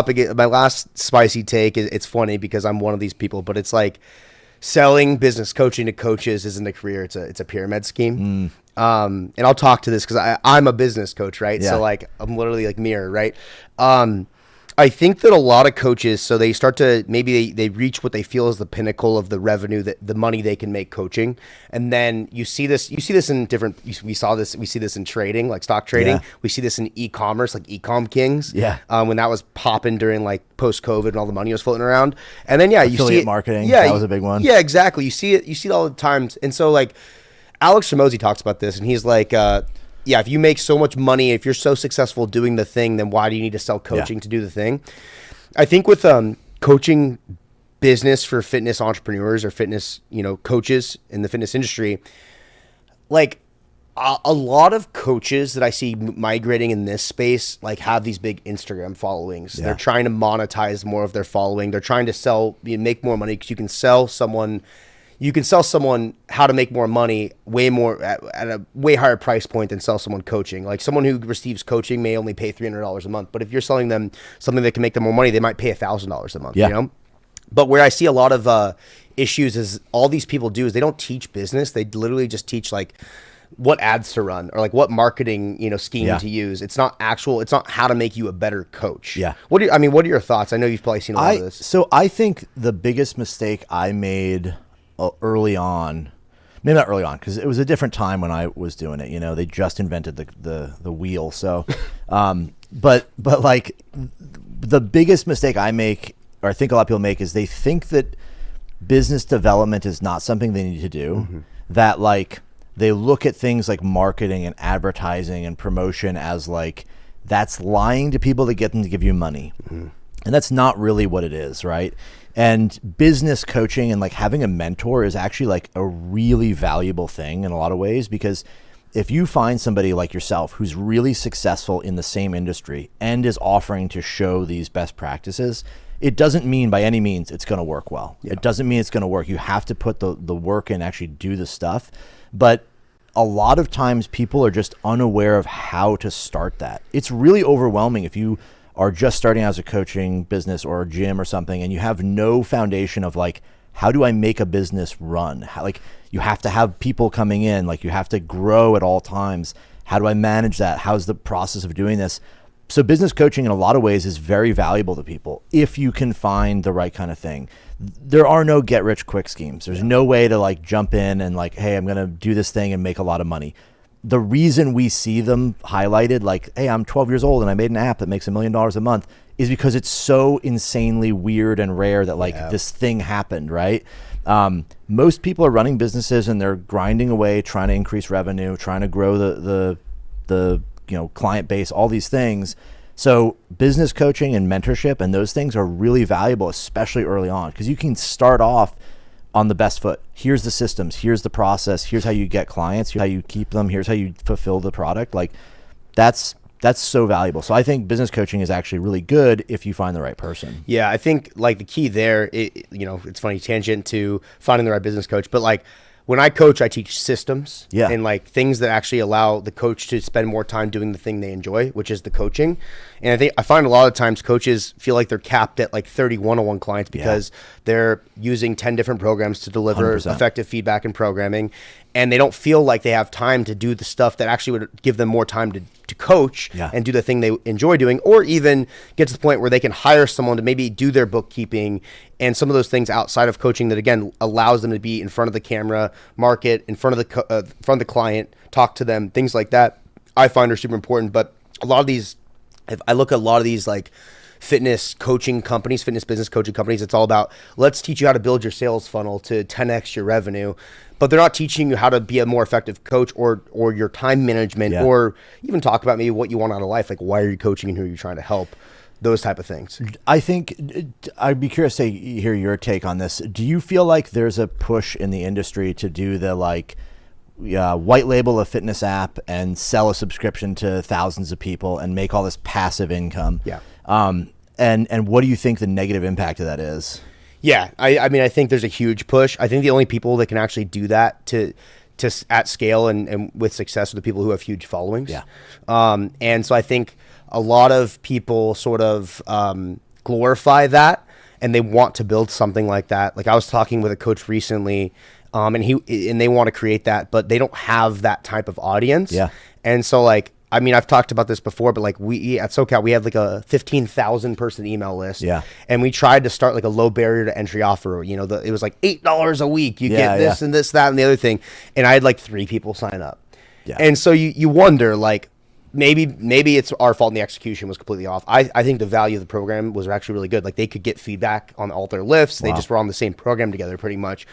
My last spicy take is, it's funny because I'm one of these people, but it's like selling business coaching to coaches isn't a career. It's a pyramid scheme. And I'll talk to this because I'm a business coach, right? Yeah. So like I'm literally like mirror, right? I think that a lot of coaches, so they start to, maybe they reach what they feel is the pinnacle of the revenue, that the money they can make coaching. And then you see this in different, we see this in trading, like stock trading. Yeah. We see this in e-commerce, like e-com kings. Yeah. When that was popping during like post-COVID and all the money was floating around. And then, you see Affiliate it, marketing, that was a big one. Yeah, exactly. You see it all the times. And so like Alex Hormozi talks about this, and he's like, if you make so much money, if you're so successful doing the thing, then why do you need to sell coaching to do the thing? I think with coaching business for fitness entrepreneurs or fitness, coaches in the fitness industry, like a lot of coaches that I see migrating in this space, like have these big Instagram followings. Yeah. They're trying to monetize more of their following. They're trying to make more money because you can sell someone how to make more money way more at a way higher price point than sell someone coaching. Like someone who receives coaching may only pay $300 a month, but if you're selling them something that can make them more money, they might pay $1,000 a month. Yeah. But where I see a lot of issues is all these people do is they don't teach business. They literally just teach like what ads to run or like what marketing scheme to use. It's not how to make you a better coach. Yeah. What are your thoughts? I know you've probably seen a lot of this. So I think the biggest mistake I made early on, maybe not early on, because it was a different time when I was doing it. They just invented the wheel. So, but like the biggest mistake I make, or I think a lot of people make, is they think that business development is not something they need to do. Mm-hmm. That like they look at things like marketing and advertising and promotion as like that's lying to people to get them to give you money. Mm-hmm. And that's not really what it is, right? And business coaching and like having a mentor is actually like a really valuable thing in a lot of ways, because if you find somebody like yourself who's really successful in the same industry and is offering to show these best practices, it doesn't mean by any means it's going to work well. Yeah. It doesn't mean it's going to work. You have to put the work in, actually do the stuff. But a lot of times people are just unaware of how to start that. It's really overwhelming if you are just starting out as a coaching business or a gym or something, and you have no foundation of like, how do I make a business run? Like you have to have people coming in, like you have to grow at all times. How do I manage that? How's the process of doing this? So business coaching in a lot of ways is very valuable to people if you can find the right kind of thing. There are no get rich quick schemes. There's no way to like jump in and like, hey, I'm going to do this thing and make a lot of money. The reason we see them highlighted, like, hey, I'm 12 years old and I made an app that makes $1 million a month, is because it's so insanely weird and rare that like this thing happened, right? Most people are running businesses and they're grinding away, trying to increase revenue, trying to grow the client base, all these things. So business coaching and mentorship and those things are really valuable, especially early on, because you can start off on the best foot. Here's the systems, here's the process, here's how you get clients, here's how you keep them, here's how you fulfill the product. Like that's so valuable. So I think business coaching is actually really good if you find the right person. Yeah, I think like the key there, it's funny, tangent to finding the right business coach, but like when I coach, I teach systems and like things that actually allow the coach to spend more time doing the thing they enjoy, which is the coaching. And I find a lot of times coaches feel like they're capped at like 30 one-on-one clients because they're using 10 different programs to deliver 100%. Effective feedback and programming. And they don't feel like they have time to do the stuff that actually would give them more time to coach and do the thing they enjoy doing, or even get to the point where they can hire someone to maybe do their bookkeeping and some of those things outside of coaching that, again, allows them to be in front of the camera, market, in front of the client, talk to them, things like that, I find are super important. But a lot of these, if I look at a lot of these like fitness coaching companies, fitness business coaching companies, it's all about, let's teach you how to build your sales funnel to 10x your revenue. But they're not teaching you how to be a more effective coach or your time management or even talk about maybe what you want out of life. Like, why are you coaching and who are you trying to help? Those type of things. I think I'd be curious to hear your take on this. Do you feel like there's a push in the industry to do the like white label a fitness app and sell a subscription to thousands of people and make all this passive income? Yeah. And what do you think the negative impact of that is? Yeah, I mean, I think there's a huge push. I think the only people that can actually do that to at scale and with success are the people who have huge followings. Yeah. And so I think a lot of people sort of glorify that and they want to build something like that. Like I was talking with a coach recently, and they want to create that, but they don't have that type of audience. Yeah. And so like, I mean, I've talked about this before, but like we at SoCal, we have like a 15,000 person email list. Yeah. And we tried to start like a low barrier to entry offer. You know, it was like $8 a week. You get this and this, that, and the other thing. And I had like 3 people sign up. Yeah. And so you wonder like, maybe it's our fault and the execution was completely off. I think the value of the program was actually really good. Like they could get feedback on all their lifts. Wow. They just were on the same program together pretty much.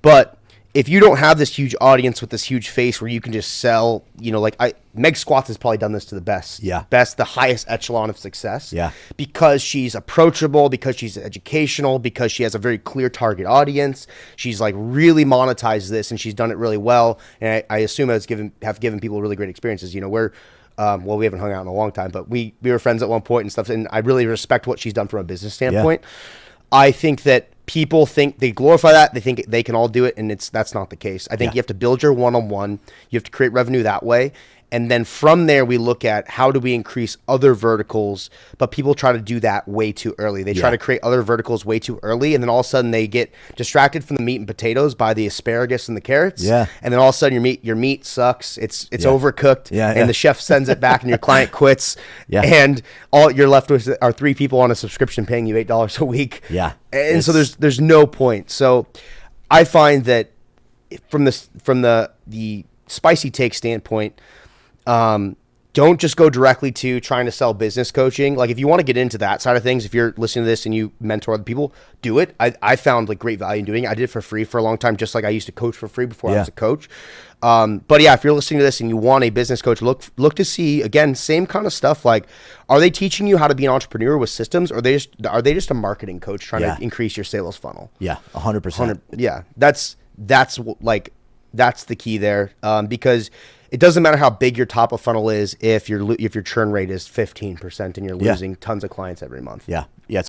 But if you don't have this huge audience with this huge face where you can just sell, you know, like Meg Squats has probably done this to the best, the highest echelon of success. Yeah. Because she's approachable, because she's educational, because she has a very clear target audience. She's like really monetized this and she's done it really well. And I assume have given people really great experiences. You know, we haven't hung out in a long time, but we were friends at one point and stuff. And I really respect what she's done from a business standpoint. Yeah. I think that people think they glorify that. They think they can all do it, and that's not the case. I think you have to build your one-on-one. You have to create revenue that way. And then from there, we look at how do we increase other verticals, but people try to do that way too early. They try to create other verticals way too early, and then all of a sudden they get distracted from the meat and potatoes by the asparagus and the carrots. Yeah. And then all of a sudden your meat sucks. It's overcooked, and the chef sends it back, and your client quits. Yeah. And all you're left with are 3 people on a subscription paying you $8 a week. Yeah. And so there's no point. So I find that from the spicy take standpoint, don't just go directly to trying to sell business coaching. Like if you want to get into that side of things, if you're listening to this and you mentor other people, do it. I found like great value in doing it. I did it for free for a long time, just like I used to coach for free before I was a coach. But yeah, if you're listening to this and you want a business coach, look to see, again, same kind of stuff. Like, are they teaching you how to be an entrepreneur with systems, or are they just a marketing coach trying to increase your sales funnel? Yeah, 100%. Yeah, that's the key there, because it doesn't matter how big your top of funnel is if your churn rate is 15% and you're losing tons of clients every month. Yeah. Yeah.